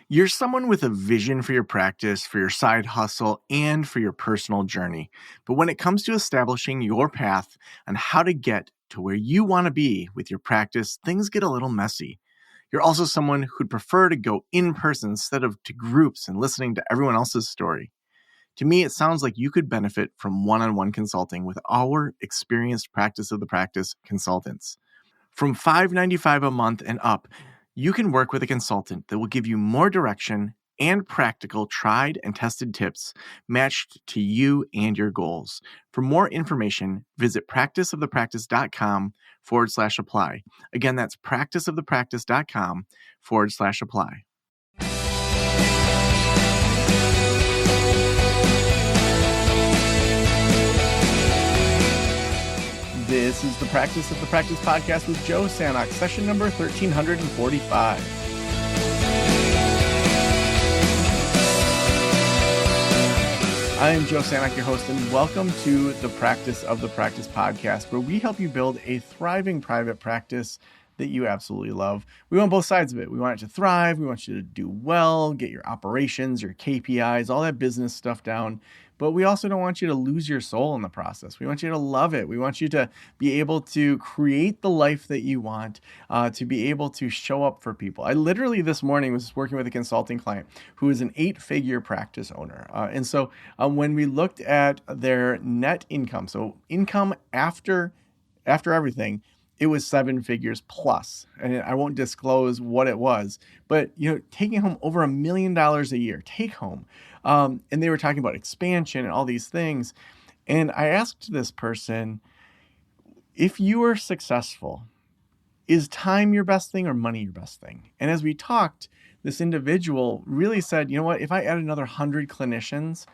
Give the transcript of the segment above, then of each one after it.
You're someone with a vision for your practice, for your side hustle, and for your personal journey. But when it comes to establishing your path on how to get to where you want to be with your practice, things get a little messy. You're also someone who'd prefer to go in person instead of to groups and listening to everyone else's story. To me, it sounds like you could benefit from one-on-one consulting with our experienced practice of the practice consultants. From $5.95 a month and up, you can work with a consultant that will give you more direction and practical tried and tested tips matched to you and your goals. For more information, visit practiceofthepractice.com/apply. Again, that's practiceofthepractice.com/apply. This is the Practice of the Practice podcast with Joe Sanok, session number 1345. I am Joe Sanok, your host, and welcome to the Practice of the Practice podcast, where we help you build a thriving private practice that you absolutely love. We want both sides of it. We want it to thrive. We want you to do well, get your operations, your KPIs, all that business stuff down. But we also don't want you to lose your soul in the process. We want you to love it. We want you to be able to create the life that you want, to be able to show up for people. I literally this morning was working with a consulting client who is an 8-figure practice owner. And so when we looked at their net income, so income after everything, it was 7 figures plus. And I won't disclose what it was, but taking home over $1 million a year, take home. And they were talking about expansion and all these things. And I asked this person, if you are successful, is time your best thing or money your best thing? And as we talked, this individual really said, you know what, if I add another 100 clinicians,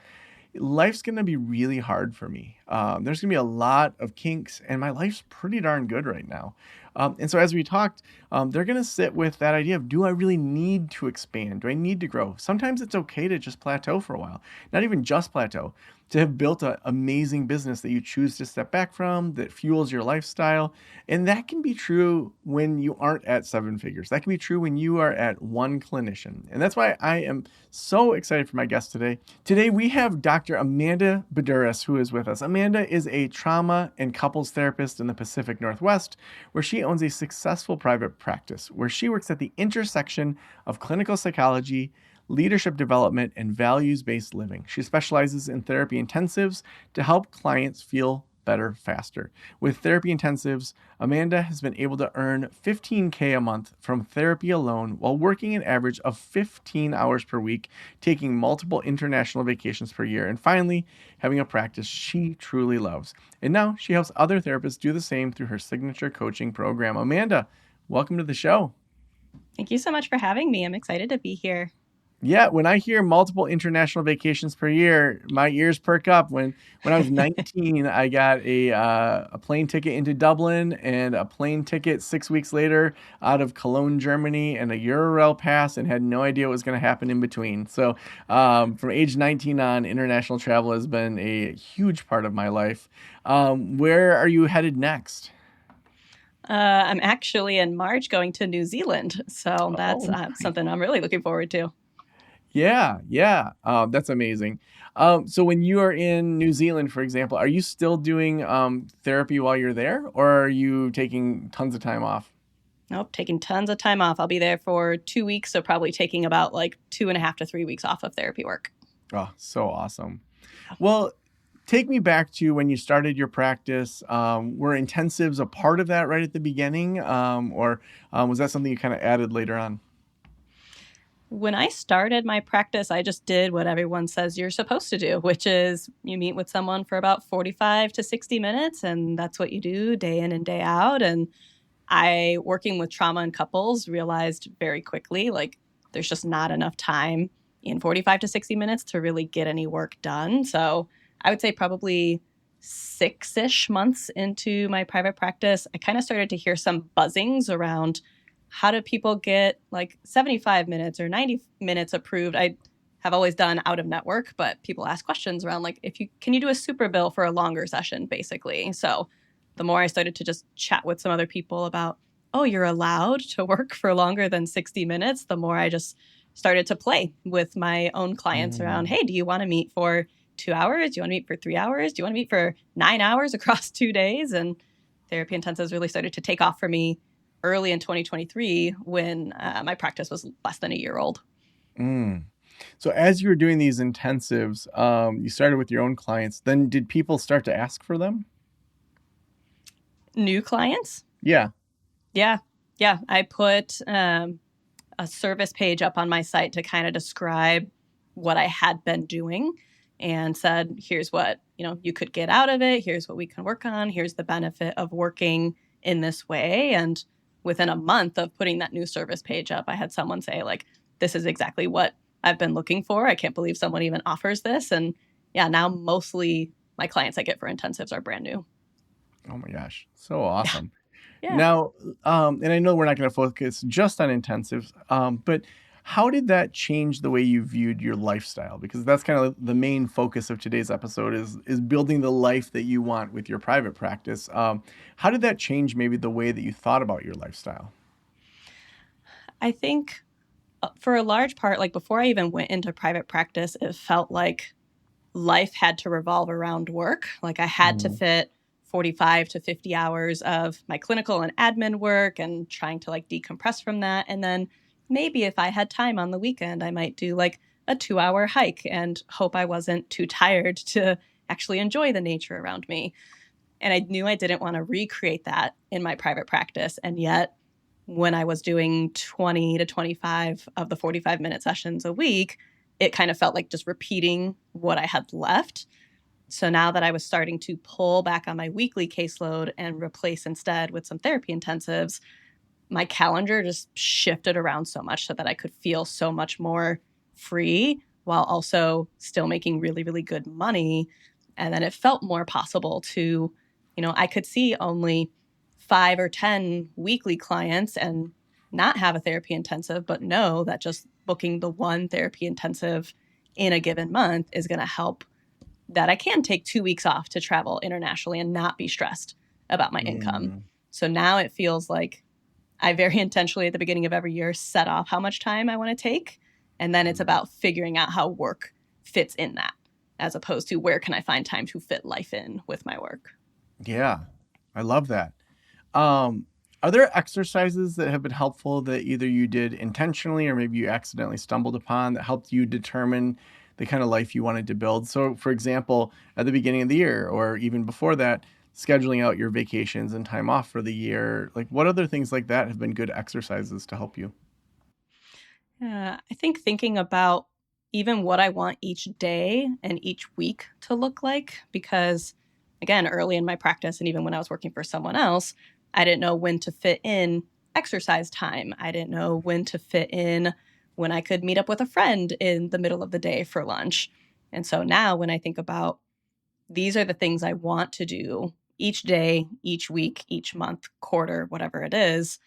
life's going to be really hard for me. There's going to be a lot of kinks, and my life's pretty darn good right now. And so as we talked, they're going to sit with that idea of, do I really need to expand? Do I need to grow? Sometimes it's okay to just plateau for a while, not even just plateau, to have built an amazing business that you choose to step back from, that fuels your lifestyle. And that can be true when you aren't at 7 figures. That can be true when you are at 1 clinician. And that's why I am so excited for my guest today. Today, we have Dr. Amanda Buduris, who is with us. Amanda is a trauma and couples therapist in the Pacific Northwest, where she owns a successful private practice, where she works at the intersection of clinical psychology, leadership development, and values-based living. She specializes in therapy intensives to help clients feel better faster. With therapy intensives, Amanda has been able to earn $15,000 a month from therapy alone while working an average of 15 hours per week, taking multiple international vacations per year, and finally, having a practice she truly loves. And now she helps other therapists do the same through her signature coaching program. Amanda, welcome to the show. Thank you so much for having me. I'm excited to be here. Yeah, when I hear multiple international vacations per year, my ears perk up. When I was 19, I got a plane ticket into Dublin and a plane ticket 6 weeks later out of Cologne, Germany, and a Eurail pass, and had no idea what was going to happen in between. So from age 19 on, international travel has been a huge part of my life. Where are you headed next? I'm actually in March going to New Zealand. So that's something I'm really looking forward to. Yeah. That's amazing. So when you are in New Zealand, for example, are you still doing therapy while you're there, or are you taking tons of time off? Nope, taking tons of time off. I'll be there for 2 weeks, so probably taking about 2.5 to 3 weeks off of therapy work. Oh, so awesome. Well, take me back to when you started your practice. Were intensives a part of that right at the beginning, or was that something you kind of added later on? When I started my practice, I just did what everyone says you're supposed to do, which is you meet with someone for about 45 to 60 minutes, and that's what you do day in and day out. And I, working with trauma and couples, realized very quickly, there's just not enough time in 45 to 60 minutes to really get any work done. So I would say probably 6-ish months into my private practice, I kind of started to hear some buzzings around how do people get 75 minutes or 90 minutes approved? I have always done out of network, but people ask questions around can you do a super bill for a longer session, basically. So the more I started to just chat with some other people about, oh, you're allowed to work for longer than 60 minutes, the more I just started to play with my own clients around, Mm. hey, do you want to meet for 2 hours? Do you want to meet for 3 hours? Do you want to meet for 9 hours across 2 days? And therapy intensives really started to take off for me early in 2023 when my practice was less than a year old. Mm. So as you were doing these intensives, you started with your own clients. Then did people start to ask for them? New clients? Yeah. Yeah. Yeah. I put a service page up on my site to kind of describe what I had been doing and said, here's what, you could get out of it. Here's what we can work on. Here's the benefit of working in this way. And within a month of putting that new service page up, I had someone say, like, this is exactly what I've been looking for. I can't believe someone even offers this. And yeah, now mostly my clients I get for intensives are brand new. Oh my gosh. So awesome. Yeah. Now, and I know we're not going to focus just on intensives, but how did that change the way you viewed your lifestyle? Because that's kind of the main focus of today's episode is building the life that you want with your private practice. How did that change maybe the way that you thought about your lifestyle? I think for a large part, like before I even went into private practice, it felt like life had to revolve around work. Like I had to fit 45 to 50 hours of my clinical and admin work and trying to like decompress from that. And then maybe if I had time on the weekend, I might do like a 2-hour hike and hope I wasn't too tired to actually enjoy the nature around me. And I knew I didn't want to recreate that in my private practice. And yet, when I was doing 20 to 25 of the 45-minute sessions a week, it kind of felt like just repeating what I had left. So now that I was starting to pull back on my weekly caseload and replace instead with some therapy intensives, my calendar just shifted around so much so that I could feel so much more free while also still making really, really good money. And then it felt more possible to, I could see only 5 or 10 weekly clients and not have a therapy intensive, but know that just booking the one therapy intensive in a given month is going to help that I can take 2 weeks off to travel internationally and not be stressed about my income. So now it feels like I very intentionally at the beginning of every year set off how much time I want to take. And then it's about figuring out how work fits in that, as opposed to where can I find time to fit life in with my work. Yeah, I love that. Are there exercises that have been helpful that either you did intentionally or maybe you accidentally stumbled upon that helped you determine the kind of life you wanted to build? So, for example, at the beginning of the year or even before that, scheduling out your vacations and time off for the year, like what other things like that have been good exercises to help you? I think thinking about even what I want each day and each week to look like, because again, early in my practice and even when I was working for someone else, I didn't know when to fit in exercise time. I didn't know when to fit in when I could meet up with a friend in the middle of the day for lunch. And so now when I think about these are the things I want to do each day, each week, each month, quarter, whatever it is,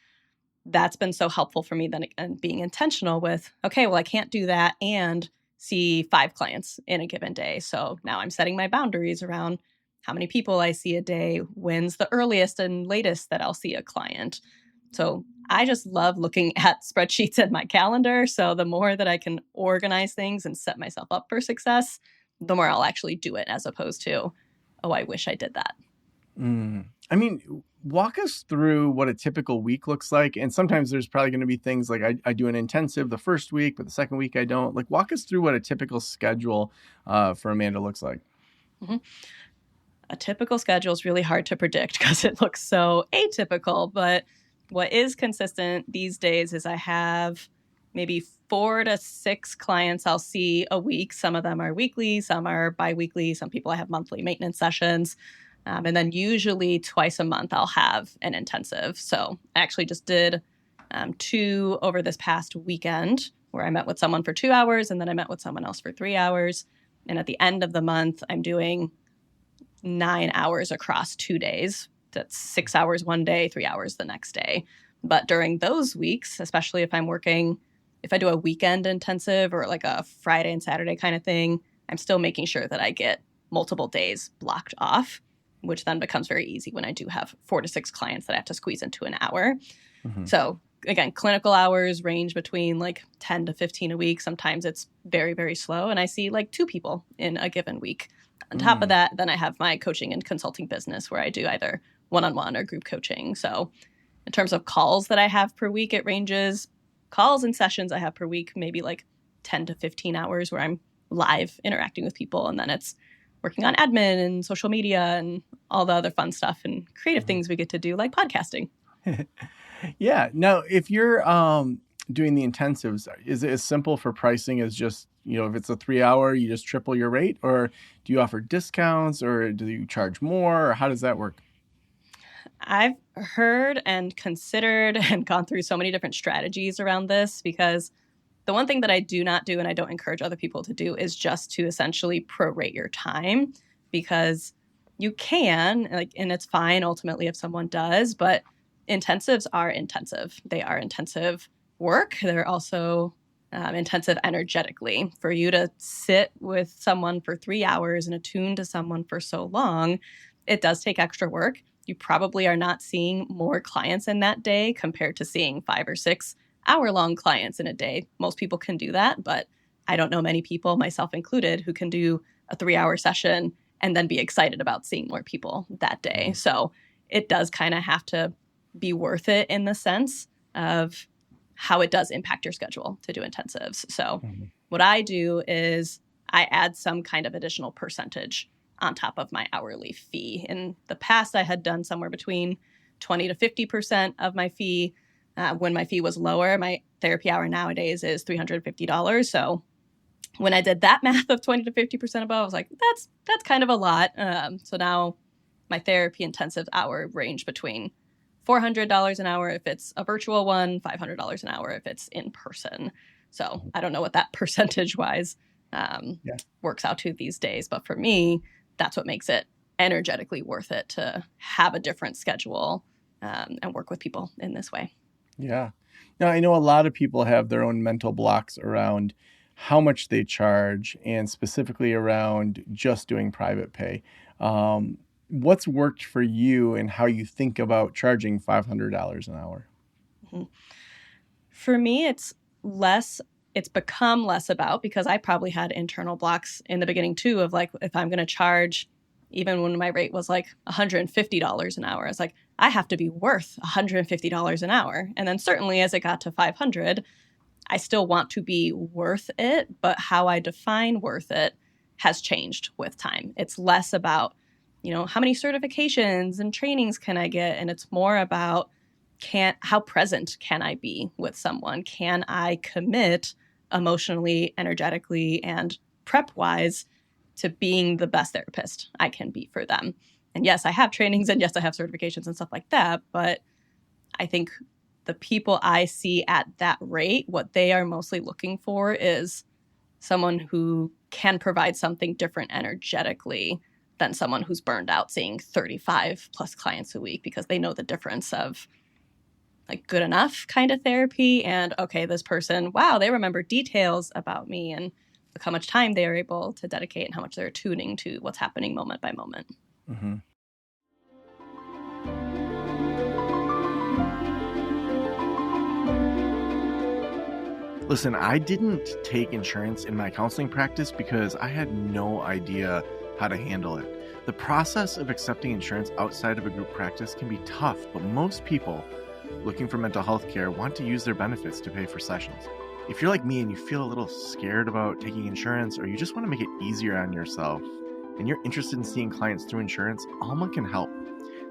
that's been so helpful for me then and being intentional with, okay, well, I can't do that and see 5 clients in a given day. So now I'm setting my boundaries around how many people I see a day, when's the earliest and latest that I'll see a client. So I just love looking at spreadsheets in my calendar. So the more that I can organize things and set myself up for success, the more I'll actually do it as opposed to, oh, I wish I did that. I mean, walk us through what a typical week looks like. And sometimes there's probably going to be things like I do an intensive the first week, but the second week I don't. Like, walk us through what a typical schedule for Amanda looks like. Mm-hmm. A typical schedule is really hard to predict because it looks so atypical. But what is consistent these days is I have maybe 4 to 6 clients I'll see a week. Some of them are weekly, some are biweekly. Some people I have monthly maintenance sessions. And then usually twice a month I'll have an intensive. So I actually just did 2 over this past weekend where I met with someone for 2 hours and then I met with someone else for 3 hours. And at the end of the month, I'm doing 9 hours across 2 days. That's 6 hours one day, 3 hours the next day. But during those weeks, especially if I'm working, if I do a weekend intensive or like a Friday and Saturday kind of thing, I'm still making sure that I get multiple days blocked off, which then becomes very easy when I do have 4 to 6 clients that I have to squeeze into an hour. Mm-hmm. So again, clinical hours range between like 10 to 15 a week. Sometimes it's very, very slow. And I see like 2 people in a given week. On top of that, then I have my coaching and consulting business where I do either one-on-one or group coaching. So in terms of calls that I have per week, it ranges. Calls and sessions I have per week, maybe like 10 to 15 hours where I'm live interacting with people. And then it's working on admin and social media and all the other fun stuff and creative things we get to do, like podcasting. Yeah. Now, if you're doing the intensives, is it as simple for pricing as just, if it's a 3-hour, you just triple your rate? Or do you offer discounts, or do you charge more? Or how does that work? I've heard and considered and gone through so many different strategies around this, because the one thing that I do not do and I don't encourage other people to do is just to essentially prorate your time, because you can, and it's fine ultimately if someone does, but intensives are intensive. They are intensive work. They're also intensive energetically. For you to sit with someone for 3 hours and attune to someone for so long, it does take extra work. You probably are not seeing more clients in that day compared to seeing 5 or 6 hour-long clients in a day. Most people can do that, but I don't know many people, myself included, who can do a 3-hour session and then be excited about seeing more people that day. So it does kind of have to be worth it in the sense of how it does impact your schedule to do intensives. So what I do is I add some kind of additional percentage on top of my hourly fee. In the past, I had done somewhere between 20 to 50% of my fee. When my fee was lower, my therapy hour nowadays is $350. So when I did that math of 20 to 50% above, I was like, that's kind of a lot. So now my therapy intensive hour range between $400 an hour if it's a virtual one, $500 an hour if it's in person. So I don't know what that percentage wise works out to these days. But for me, that's what makes it energetically worth it to have a different schedule and work with people in this way. Yeah. Now, I know a lot of people have their own mental blocks around how much they charge, and specifically around just doing private pay. What's worked for you and how you think about charging $500 an hour? For me, it's become less about, because I probably had internal blocks in the beginning too, of like, if I'm going to charge, even when my rate was like $150 an hour, I was like, I have to be worth $150 an hour. And then certainly as it got to 500, I still want to be worth it, but how I define worth it has changed with time. It's less about, how many certifications and trainings can I get? And it's more about how present can I be with someone? Can I commit emotionally, energetically, and prep-wise to being the best therapist I can be for them? And yes, I have trainings, and yes, I have certifications and stuff like that, but I think the people I see at that rate, what they are mostly looking for is someone who can provide something different energetically than someone who's burned out seeing 35 plus clients a week, because they know the difference of like good enough kind of therapy and, okay, this person, wow, they remember details about me, and look how much time they are able to dedicate and how much they're tuning to what's happening moment by moment. Mm-hmm. Listen, I didn't take insurance in my counseling practice because I had no idea how to handle it. The process of accepting insurance outside of a group practice can be tough, but most people looking for mental health care want to use their benefits to pay for sessions. If you're like me and you feel a little scared about taking insurance, or you just want to make it easier on yourself, and you're interested in seeing clients through insurance, Alma can help.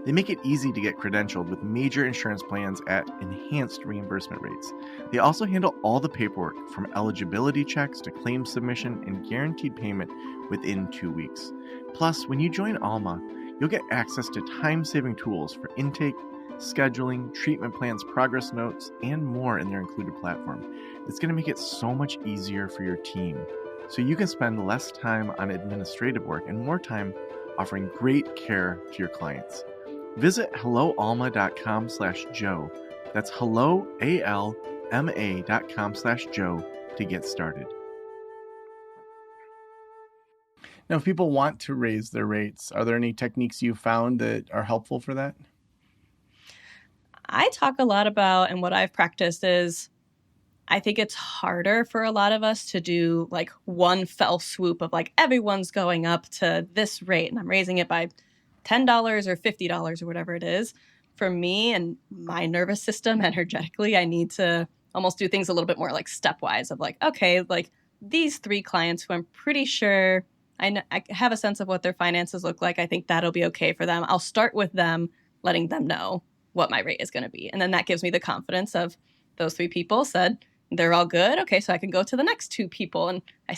They make it easy to get credentialed with major insurance plans at enhanced reimbursement rates. They also handle all the paperwork, from eligibility checks to claim submission and guaranteed payment within 2 weeks. Plus, when you join Alma, you'll get access to time-saving tools for intake, scheduling, treatment plans, progress notes, and more in their included platform. It's going to make it so much easier for your team, so you can spend less time on administrative work and more time offering great care to your clients. Visit helloalma.com/Joe. That's helloalma.com/Joe to get started. Now, if people want to raise their rates, are there any techniques you found that are helpful for that? I talk a lot about, and what I've practiced is, I think it's harder for a lot of us to do like one fell swoop of like everyone's going up to this rate and I'm raising it by $10 or $50 or whatever it is. For me and my nervous system energetically, I need to almost do things a little bit more like stepwise of like, okay, like these 3 clients who I'm pretty sure I have a sense of what their finances look like. I think that'll be okay for them. I'll start with them, letting them know what my rate is going to be. And then that gives me the confidence of those 3 people said, they're all good. Okay, so I can go to the next 2 people. And I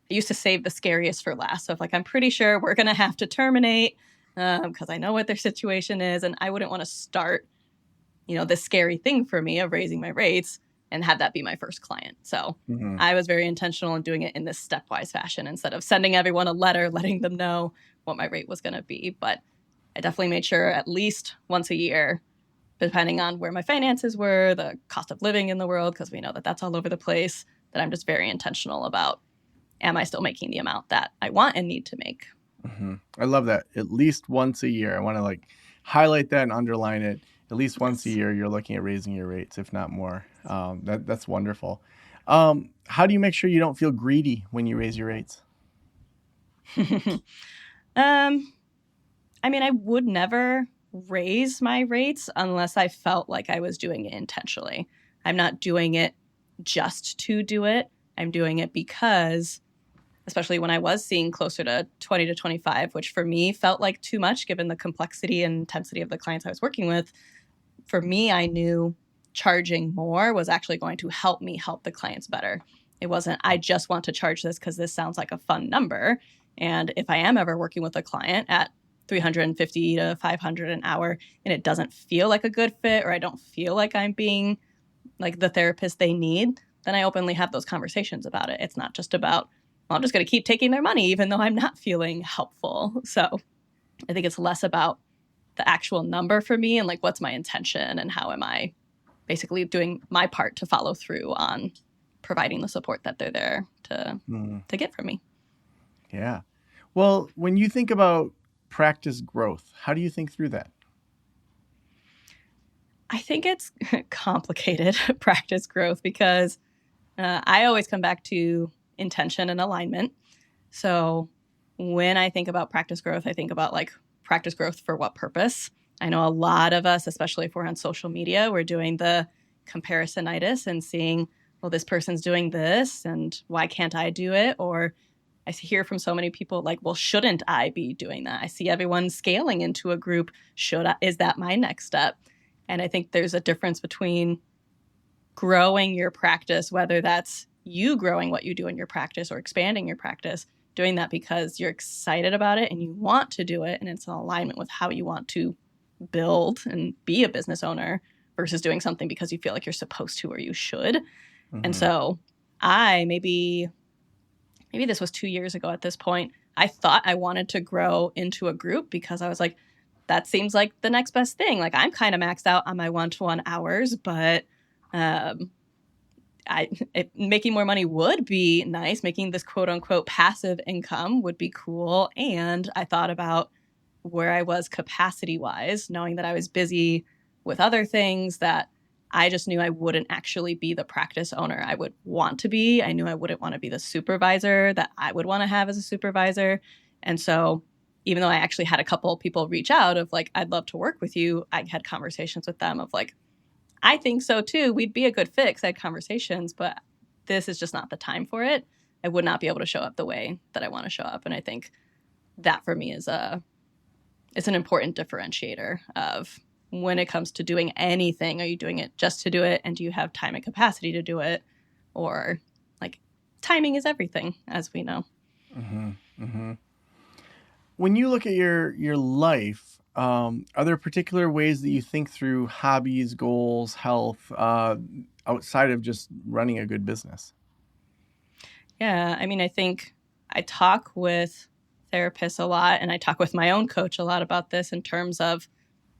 used to save the scariest for last. So if like, I'm pretty sure we're going to have to terminate because I know what their situation is. And I wouldn't want to start, this scary thing for me of raising my rates and have that be my first client. So I was very intentional in doing it in this stepwise fashion instead of sending everyone a letter, letting them know what my rate was going to be. But I definitely made sure at least once a year, depending on where my finances were, the cost of living in the world, because we know that that's all over the place, that I'm just very intentional about, am I still making the amount that I want and need to make? I love that. At least once a year. I want to like highlight that and underline it. At least once a year, you're looking at raising your rates, if not more. That's wonderful. How do you make sure you don't feel greedy when you raise your rates? I would never raise my rates unless I felt like I was doing it intentionally. I'm not doing it just to do it. I'm doing it because, especially when I was seeing closer to 20 to 25, which for me felt like too much given the complexity and intensity of the clients I was working with. For me, I knew charging more was actually going to help me help the clients better. It wasn't, I just want to charge this because this sounds like a fun number. And if I am ever working with a client at $350 to $500 an hour and it doesn't feel like a good fit, or I don't feel like I'm being like the therapist they need, then I openly have those conversations about it. It's not just about, well, I'm just going to keep taking their money even though I'm not feeling helpful. So I think it's less about the actual number for me and like what's my intention and how am I basically doing my part to follow through on providing the support that they're there to get from me. Yeah. Well, when you think about practice growth, how do you think through that? I think it's complicated, practice growth, because I always come back to intention and alignment. So when I think about practice growth, I think about like practice growth for what purpose? I know a lot of us, especially if we're on social media, we're doing the comparisonitis and seeing, well, this person's doing this and why can't I do it? Or I hear from so many people like, well, shouldn't I be doing that? I see everyone scaling into a group. Is that my next step? And I think there's a difference between growing your practice, whether that's you growing what you do in your practice or expanding your practice, doing that because you're excited about it and you want to do it and it's in alignment with how you want to build and be a business owner, versus doing something because you feel like you're supposed to or you should. And so maybe this was 2 years ago at this point, I thought I wanted to grow into a group because I was like, that seems like the next best thing. Like I'm kind of maxed out on my one-to-one hours, but making more money would be nice. Making this quote unquote passive income would be cool. And I thought about where I was capacity wise, knowing that I was busy with other things that I just knew I wouldn't actually be the practice owner I would want to be. I knew I wouldn't want to be the supervisor that I would want to have as a supervisor. And so even though I actually had a couple of people reach out of like, I'd love to work with you, I had conversations with them of like, I think so too. We'd be a good fit because I had conversations, but this is just not the time for it. I would not be able to show up the way that I want to show up. And I think that for me is it's an important differentiator of when it comes to doing anything. Are you doing it just to do it? And do you have time and capacity to do it? Or like timing is everything, as we know. When you look at your life, are there particular ways that you think through hobbies, goals, health, outside of just running a good business? Yeah, I mean, I think I talk with therapists a lot, and I talk with my own coach a lot about this in terms of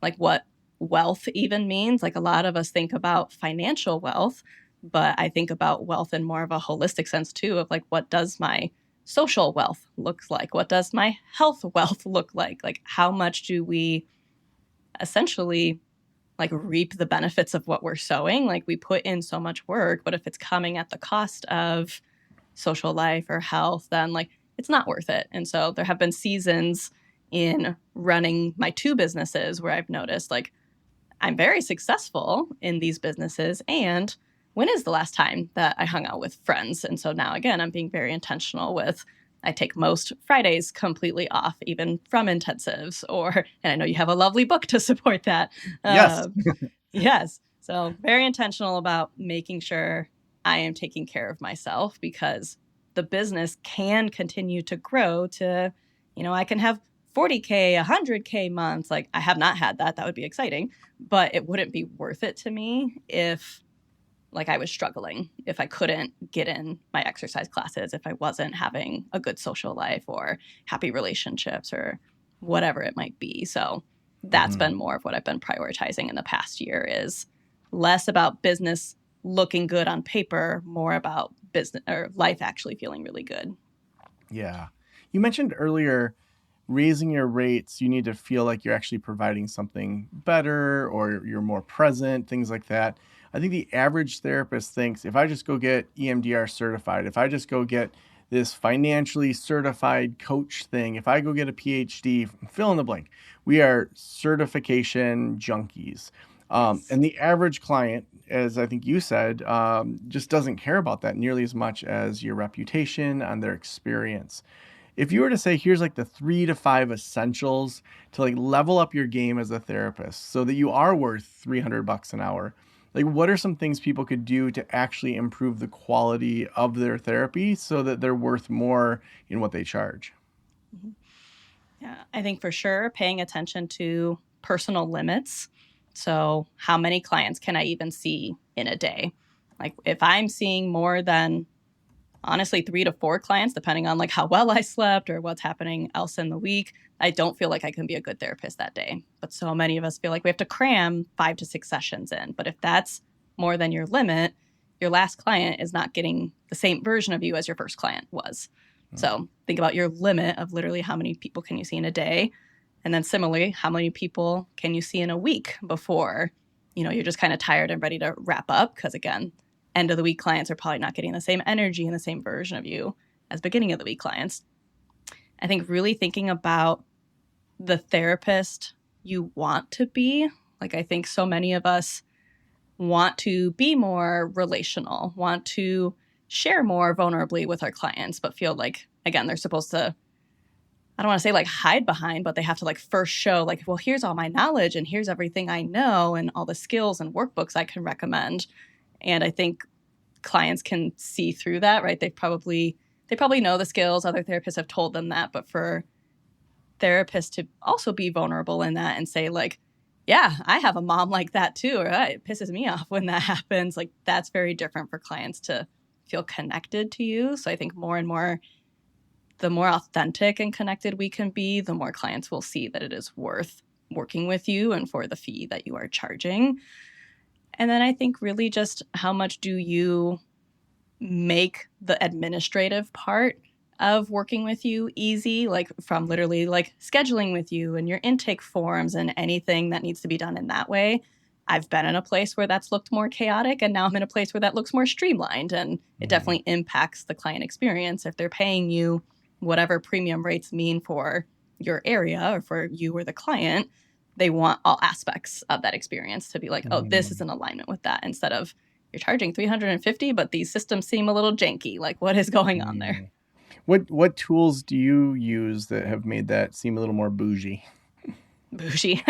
like what wealth even means. Like a lot of us think about financial wealth, but I think about wealth in more of a holistic sense too, of like, what does my social wealth look like? What does my health wealth look like? Like how much do we essentially like reap the benefits of what we're sowing. Like we put in so much work, but if it's coming at the cost of social life or health, then like it's not worth it. And so there have been seasons in running my two businesses where I've noticed like I'm very successful in these businesses. And when is the last time that I hung out with friends? And so now again, I'm being very intentional with I take most Fridays completely off, even from intensives, and I know you have a lovely book to support that. Yes. Yes. So very intentional about making sure I am taking care of myself because the business can continue to grow to, I can have 40K, 100K months. Like I have not had that. That would be exciting, but it wouldn't be worth it to me if like I was struggling, if I couldn't get in my exercise classes, if I wasn't having a good social life or happy relationships or whatever it might be. So that's been more of what I've been prioritizing in the past year is less about business looking good on paper, more about business or life actually feeling really good. Yeah. You mentioned earlier raising your rates, you need to feel like you're actually providing something better or you're more present, things like that. I think the average therapist thinks if I just go get EMDR certified, if I just go get this financially certified coach thing, if I go get a PhD, fill in the blank, we are certification junkies. And the average client, as I think you said, just doesn't care about that nearly as much as your reputation and their experience. If you were to say, here's like the 3 to 5 essentials to like level up your game as a therapist so that you are worth $300 an hour, like what are some things people could do to actually improve the quality of their therapy so that they're worth more in what they charge? Yeah, I think for sure paying attention to personal limits. So how many clients can I even see in a day? Like if I'm seeing more than honestly 3 to 4 clients, depending on like how well I slept or what's happening else in the week, I don't feel like I can be a good therapist that day. But so many of us feel like we have to cram 5 to 6 sessions in. But if that's more than your limit, your last client is not getting the same version of you as your first client was. So think about your limit of literally how many people can you see in a day. And then similarly, how many people can you see in a week before, you're just kind of tired and ready to wrap up? Because again, end of the week clients are probably not getting the same energy and the same version of you as beginning of the week clients. I think really thinking about the therapist you want to be. Like I think so many of us want to be more relational, want to share more vulnerably with our clients, but feel like, again, they're supposed to, I don't want to say like hide behind, but they have to like first show like, well, here's all my knowledge and here's everything I know and all the skills and workbooks I can recommend. And I think clients can see through that, right? They probably know the skills. Other therapists have told them that. But for therapists to also be vulnerable in that and say like, yeah, I have a mom like that too, or it pisses me off when that happens. Like that's very different for clients to feel connected to you. So I think more and more, the more authentic and connected we can be, the more clients will see that it is worth working with you and for the fee that you are charging. And then I think really just how much do you make the administrative part of working with you easy, like from literally like scheduling with you and your intake forms and anything that needs to be done in that way. I've been in a place where that's looked more chaotic, and now I'm in a place where that looks more streamlined, and it definitely impacts the client experience. If they're paying you whatever premium rates mean for your area or for you or the client, they want all aspects of that experience to be like, oh, this is in alignment with that, instead of you're charging $350, but these systems seem a little janky. Like, what is going on there? What tools do you use that have made that seem a little more bougie? Bougie.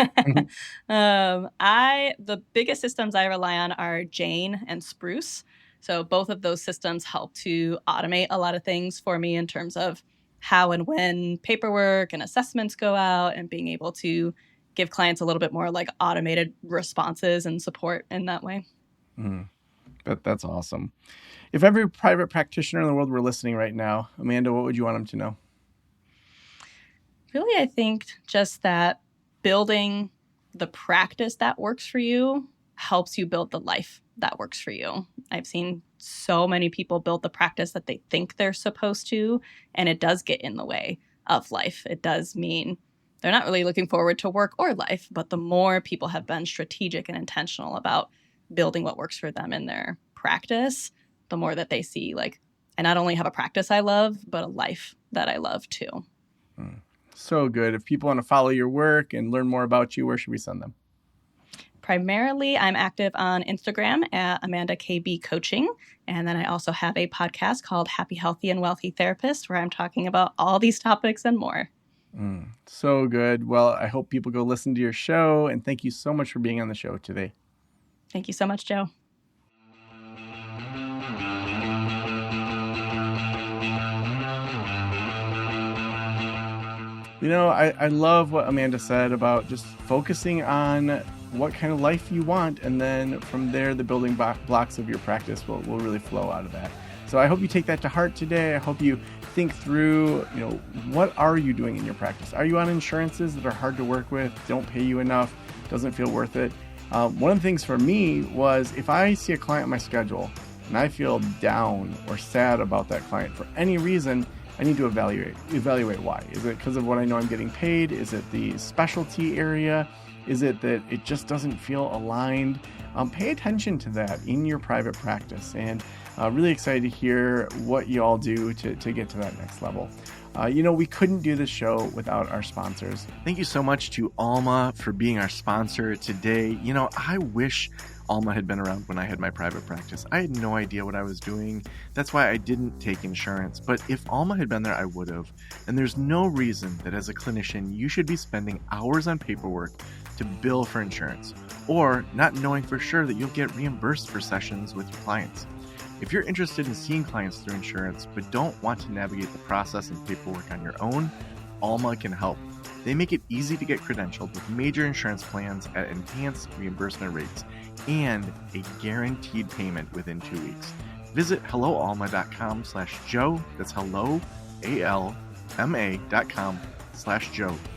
The biggest systems I rely on are Jane and Spruce. So both of those systems help to automate a lot of things for me in terms of how and when paperwork and assessments go out, and being able to give clients a little bit more like automated responses and support in that way. That's awesome. If every private practitioner in the world were listening right now, Amanda, what would you want them to know? Really, I think just that building the practice that works for you helps you build the life that works for you. I've seen so many people build the practice that they think they're supposed to, and it does get in the way of life. It does mean they're not really looking forward to work or life, but the more people have been strategic and intentional about building what works for them in their practice, the more that they see, like, I not only have a practice I love, but a life that I love too. So good. If people want to follow your work and learn more about you, where should we send them? Primarily, I'm active on Instagram at Amanda KB Coaching. And then I also have a podcast called Happy, Healthy, and Wealthy Therapist, where I'm talking about all these topics and more. So good. Well, I hope people go listen to your show. And thank you so much for being on the show today. Thank you so much, Joe. You know, I love what Amanda said about just focusing on what kind of life you want. And then from there, the building blocks of your practice will really flow out of that. So I hope you take that to heart today. I hope you think through, what are you doing in your practice? Are you on insurances that are hard to work with, don't pay you enough, doesn't feel worth it? One of the things for me was if I see a client on my schedule and I feel down or sad about that client for any reason, I need to evaluate why. Is it because of what I know I'm getting paid? Is it the specialty area? Is it that it just doesn't feel aligned? Pay attention to that in your private practice, and really excited to hear what you all do to get to that next level. We couldn't do this show without our sponsors. Thank you so much to Alma for being our sponsor today. I wish Alma had been around when I had my private practice. I had no idea what I was doing. That's why I didn't take insurance. But if Alma had been there, I would have. And there's no reason that as a clinician, you should be spending hours on paperwork to bill for insurance, or not knowing for sure that you'll get reimbursed for sessions with your clients. If you're interested in seeing clients through insurance, but don't want to navigate the process and paperwork on your own, Alma can help. They make it easy to get credentialed with major insurance plans at enhanced reimbursement rates and a guaranteed payment within 2 weeks. Visit helloalma.com/Joe. That's hello, ALMA.com/Joe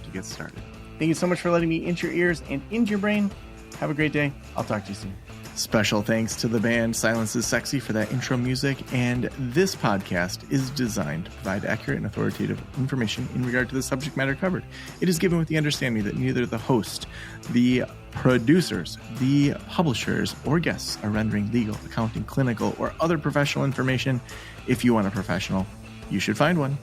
to get started. Thank you so much for letting me into your ears and into your brain. Have a great day. I'll talk to you soon. Special thanks to the band Silence is Sexy for that intro music, and this podcast is designed to provide accurate and authoritative information in regard to the subject matter covered. It is given with the understanding that neither the host, the producers, the publishers, or guests are rendering legal, accounting, clinical, or other professional information. If you want a professional, you should find one.